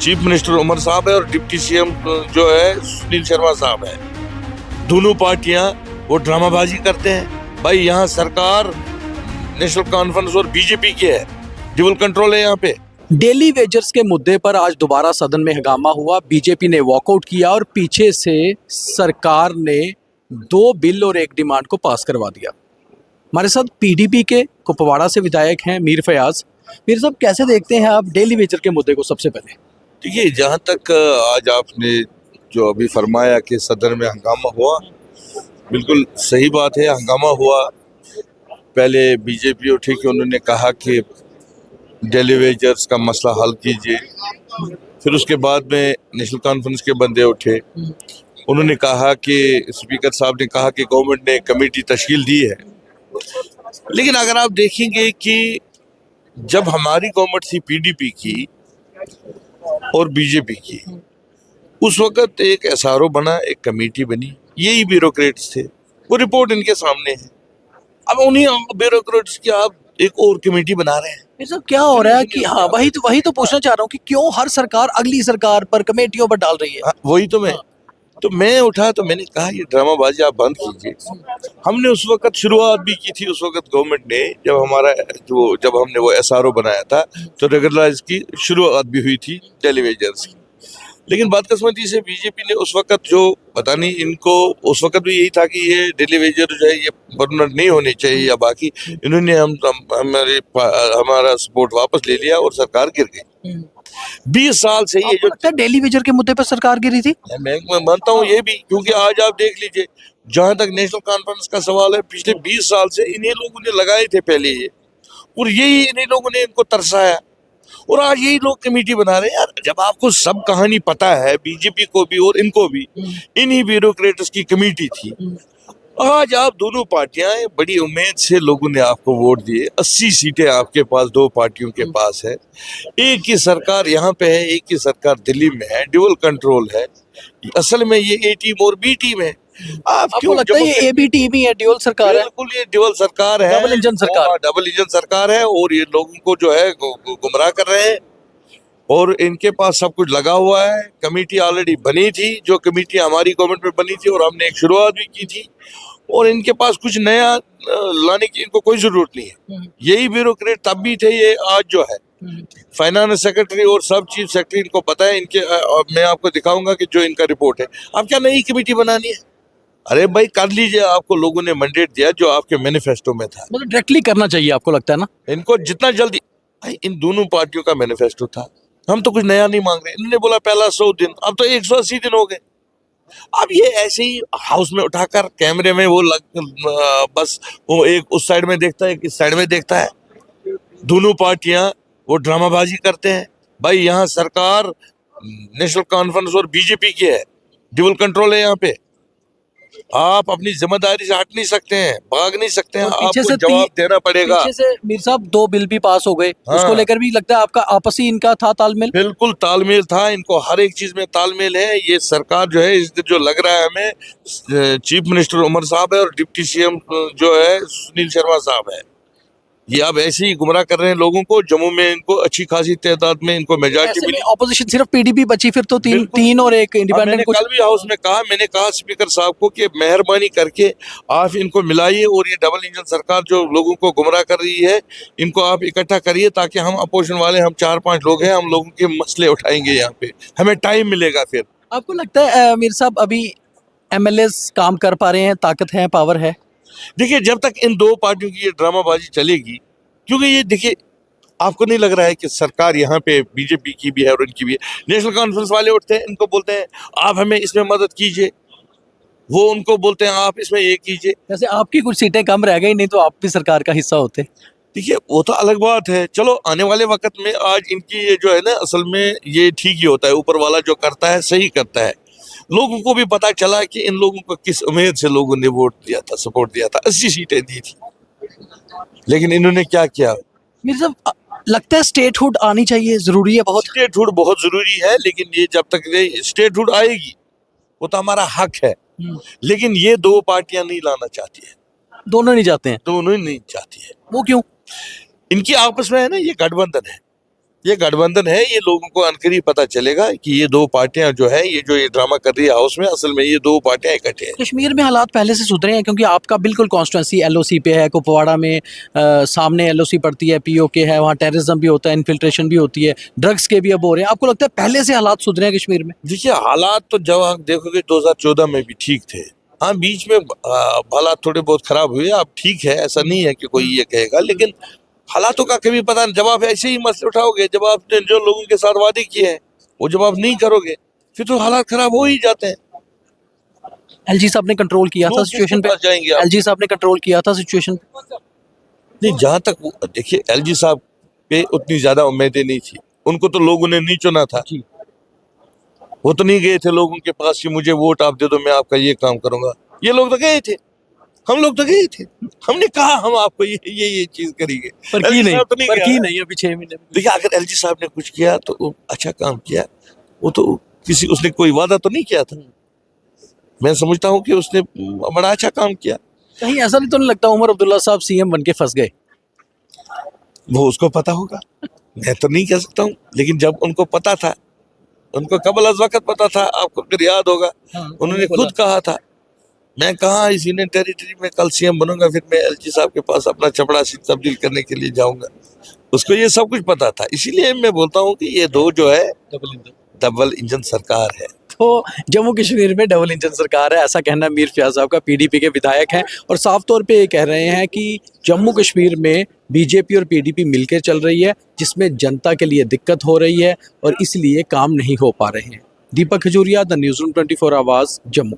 Chief minister Umar साहब है और डिप्टी सीएम जो है सुनील शर्मा साहब है। दोनों पार्टियां वो ड्रामाबाजी करते हैं। भाई यहाँ सरकार नेशनल कॉन्फ्रेंस और बीजेपी की है, डबल कंट्रोल है यहाँ पे। डेली वेजर्स के मुद्दे पर आज दोबारा सदन में हंगामा हुआ। बीजेपी ने वॉकआउट किया और पीछे से सरकार ने 2 बिल और 1 डिमांड को पास करवा दिया। हमारे साथ पीडीपी के कुपवाड़ा से विधायक हैं मीर फयाज। मीर साहब, कैसे देखते हैं आप डेली वेजर के मुद्दे को? सबसे पहले देखिए, जहाँ तक आज आपने जो अभी फरमाया कि सदन में हंगामा हुआ, बिल्कुल सही बात है, हंगामा हुआ। पहले बीजेपी उठी कि उन्होंने कहा कि डेली वेजर्स का मसला हल कीजिए। फिर उसके बाद में नेशनल कॉन्फ्रेंस के बंदे उठे, उन्होंने कहा कि स्पीकर साहब ने कहा कि गवर्नमेंट ने कमेटी तश्कील दी है। लेकिन अगर आप देखेंगे कि जब हमारी गवर्नमेंट थी पीडीपी की और बीजेपी की, उस वक्त एक एसआरओ बना, एक कमेटी बनी, यही ब्यूरोक्रेट्स थे, वो रिपोर्ट इनके सामने है। अब उन्हीं ब्यूरोक्रेट्स की आप एक और कमेटी बना रहे हैं। मीर साहब, क्या हो रहा है कि हाँ, वही तो पूछना चाह रहा हूँ कि क्यों हर सरकार अगली सरकार पर कमेटियों पर डाल रही है? वही तो मैं उठा तो मैंने कहा ये ड्रामाबाजी आप बंद कीजिए। हमने उस वक्त शुरुआत भी की थी, उस वक्त गवर्नमेंट ने जब हमने वो एसआरओ बनाया था तो रेगुलराइज की शुरुआत भी हुई थी टेलीविजन्स की। लेकिन बदकिस्मती से बीजेपी ने उस वक्त जो पता नहीं, इनको उस वक्त भी यही था कि ये टेलीविजन जो है ये परमानेंट नहीं होने चाहिए या बाकी, इन्होंने हमारा सपोर्ट वापस ले लिया और सरकार गिर गई। 20 साल से ये जो डेली वेजर के मुद्दे पर सरकार गिरी थी। मैं मानता हूँ ये भी, क्योंकि आज आप देख लीजिए, जहां तक नेशनल कॉन्फ्रेंस का सवाल है, पिछले 20 साल से इन्हीं लोगों ने लगाए थे पहले ये, और यही इन्हीं लोगों ने इनको तरसाया और आज यही लोग कमेटी बना रहे हैं। यार, जब आपको सब कहानी पता है, बीजेपी को भी और इनको भी, इन्हीं ब्यूरोक्रेट्स की कमेटी थी। आज आप दोनों पार्टियां, बड़ी उम्मीद से लोगों ने आपको वोट दिए, 80 सीटें आपके पास दो पार्टियों के पास है, एक ही सरकार यहाँ पे है, एक ही सरकार दिल्ली में है, डुअल कंट्रोल है। असल में ये ए टीम और बी टीम है। आपको लगता है ये ए बी टीम ही है, डुअल सरकार है? बिल्कुल, ये डुअल सरकार है, डबल इंजन सरकार। डबल इंजन सरकार है, और ये लोगों को जो है गुमराह कर रहे हैं, और इनके पास सब कुछ लगा हुआ है। कमेटी ऑलरेडी बनी थी, जो कमेटी हमारी गवर्नमेंट में बनी थी, और हमने एक शुरुआत भी की थी, और इनके पास कुछ नया लाने की इनको कोई जरूरत नहीं है। यही ब्यूरोक्रेट तब भी थे, ये आज जो है फाइनेंस सेक्रेटरी और सब चीफ सेक्रेटरी, इनको पता है इनके। मैं आपको दिखाऊंगा कि जो इनका रिपोर्ट है। अब क्या नई कमेटी बनानी है? अरे भाई, कर लीजिए, आपको लोगों ने मैंडेट दिया जो आपके मैनिफेस्टो में था। मतलब डायरेक्टली करना चाहिए, आपको लगता है ना? इनको जितना जल्दी, भाई इन दोनों पार्टियों का मैनिफेस्टो था, हम तो कुछ नया नहीं मांग रहे। इन्होंने बोला पहला 100 दिन, अब तो 180 दिन हो गए। अब ये ऐसे ही हाउस में उठाकर कैमरे में बस वो एक उस साइड में देखता है, एक इस साइड में देखता है। दोनों पार्टियां वो ड्रामाबाजी करते हैं। भाई यहाँ सरकार नेशनल कॉन्फ्रेंस और बीजेपी की है, डबल कंट्रोल है यहाँ पे। आप अपनी जिम्मेदारी से हट नहीं सकते हैं, भाग नहीं सकते हैं, आपको जवाब देना पड़ेगा। पीछे से मीर साहब 2 बिल भी पास हो गए। हाँ। उसको लेकर भी लगता है आपका आपसी इनका था तालमेल? बिल्कुल तालमेल था, इनको हर एक चीज में तालमेल है। ये सरकार जो है, इस जो लग रहा है हमें, चीफ मिनिस्टर उमर साहब है और डिप्टी सीएम जो है सुनील शर्मा साहब है, ये अब ऐसे ही गुमराह कर रहे हैं लोगों को। जम्मू में इनको अच्छी खासी तादाद में इनको मेजॉरिटी मिली। ऑपोजिशन सिर्फ पीडीपी बची, फिर तो तीन और एक इंडिपेंडेंट। मैंने कल भी हाउस में कहा, मैंने कहा स्पीकर साहब को कि मेहरबानी करके आप इनको मिलाइए, और ये डबल इंजन सरकार जो लोगों को गुमराह कर रही है, इनको आप इकट्ठा करिए, ताकि हम अपोजिशन वाले, हम 4-5 लोग हैं, हम लोगों के मसले उठाएंगे यहाँ पे, हमें टाइम मिलेगा। फिर आपको लगता है मीर साहब अभी एमएलए काम कर पा रहे हैं, ताकत है, पावर है? देखिए, जब तक इन दो पार्टियों की ये ड्रामाबाजी चलेगी, क्योंकि ये देखिए, आपको नहीं लग रहा है कि सरकार यहाँ पे बीजेपी की भी है और इनकी भी है। नेशनल कॉन्फ्रेंस वाले उठते हैं, इनको बोलते हैं आप हमें इसमें मदद कीजिए, वो उनको बोलते हैं आप इसमें ये कीजिए। जैसे आपकी कुछ सीटें कम रह गई, नहीं तो आप भी सरकार का हिस्सा होते। देखिए, वो तो अलग बात है, चलो आने वाले वक्त में। आज इनकी ये जो है ना, असल में ये ठीक ही होता है, ऊपर वाला जो करता है सही करता है। लोगों को भी पता चला कि इन लोगों को किस उम्मीद से लोगों ने वोट दिया था, सपोर्ट दिया था, 80 सीटें दी थी। लेकिन इन्होंने क्या किया? मीर साहब, लगता है स्टेटहुड आनी चाहिए, जरूरी है बहुत। स्टेटहुड बहुत जरूरी है, लेकिन ये जब तक स्टेटहुड आएगी, वो तो हमारा हक है। लेकिन ये दो पार्टियां नहीं लाना चाहती है। दोनों नहीं चाहते हैं? दोनों ही नहीं चाहती है। वो क्यों? इनकी आपस में है ना, ये गठबंधन है। ये गठबंधन है, ये लोगों को अनकरीब पता चलेगा कि ये दो पार्टियां जो है, ये जो ये ड्रामा कर रही है हाउस में, असल में ये दो पार्टियां इकट्ठे हैं। कश्मीर में हालात पहले से सुधरे हैं क्योंकि आपका बिल्कुल कॉन्स्टिट्यूंसी एलओसी पे है, कुपवाड़ा में सामने एलओसी पड़ती है, पीओके है, वहाँ टेररिज्म भी होता है, इन्फिल्ट्रेशन भी होती है, ड्रग्स के भी अब हो रहे हैं। आपको लगता है पहले से हालात सुधरे हैं कश्मीर में? देखिए, हालात तो जब आप देखोगे 2014 में भी ठीक थे। हाँ, बीच में हालात थोड़े बहुत खराब हुए। अब ठीक है, ऐसा नहीं है कि कोई ये कहेगा, लेकिन हालातों का कभी पता नहीं। जब आप ऐसे ही मसले उठाओगे, जब आपने जो लोगों के साथ वादे किए हैं वो जब आप नहीं करोगे, फिर तो हालात खराब हो ही जाते हैं। एलजी साहब ने कंट्रोल किया था लोग सिचुएशन किसके पे? पास जाएंगे आप? एलजी साहब ने कंट्रोल किया था सिचुएशन पे? नहीं, जहां तक देखिए, एलजी साहब पे उतनी ज्यादा उम्मीदें नहीं थी। उनको तो लोगों ने नहीं चुना था। जी। वो तो नहीं गए थे लोगों के पास कि मुझे वोट आप दे दो, मैं आपका ये काम करूंगा। ये लोग तो गए थे, हम लोग तो गए थे, हमने कहा हम आपको ये चीज करेंगे। पर की LG नहीं, साहब तो नहीं पर गया। की नहीं अभी 6 महीने में। देखिए, अगर एलजी साहब ने कुछ किया तो वो अच्छा काम किया। वो तो किसी उसने कोई वादा तो नहीं किया था। मैं समझता हूँ कि उसने बड़ा अच्छा काम किया। कहीं ऐसा नहीं तो नहीं लगता उमर अब्दुल्ला साहब सीएम बन के फंस गए? वो उसको पता होगा, मैं तो नहीं कह सकता हूँ। लेकिन जब उनको पता था, उनको कबल अज वक्त पता था, आपको अगर याद होगा, उन्होंने खुद कहा था, मैं कहाँ इस यूनियन टेरिटरी में कल सीएम बनूंगा, फिर मैं एलजी साहब के पास अपना चपड़ासी तब्दील करने के लिए जाऊंगा। उसको ये सब कुछ पता था। इसीलिए मैं बोलता हूँ कि ये दो जो है डबल इंजन सरकार है। तो जम्मू कश्मीर में डबल इंजन सरकार है, ऐसा कहना मीर फयाज साहब का, पीडीपी के विधायक हैं, और साफ तौर पे ये कह रहे हैं कि जम्मू कश्मीर में बीजेपी और पीडीपी मिलकर चल रही है, जिसमें जनता के लिए दिक्कत हो रही है और इसलिए काम नहीं हो पा रहे हैं। दीपक खजूरिया, द न्यूज़ रूम 24 आवाज़, जम्मू।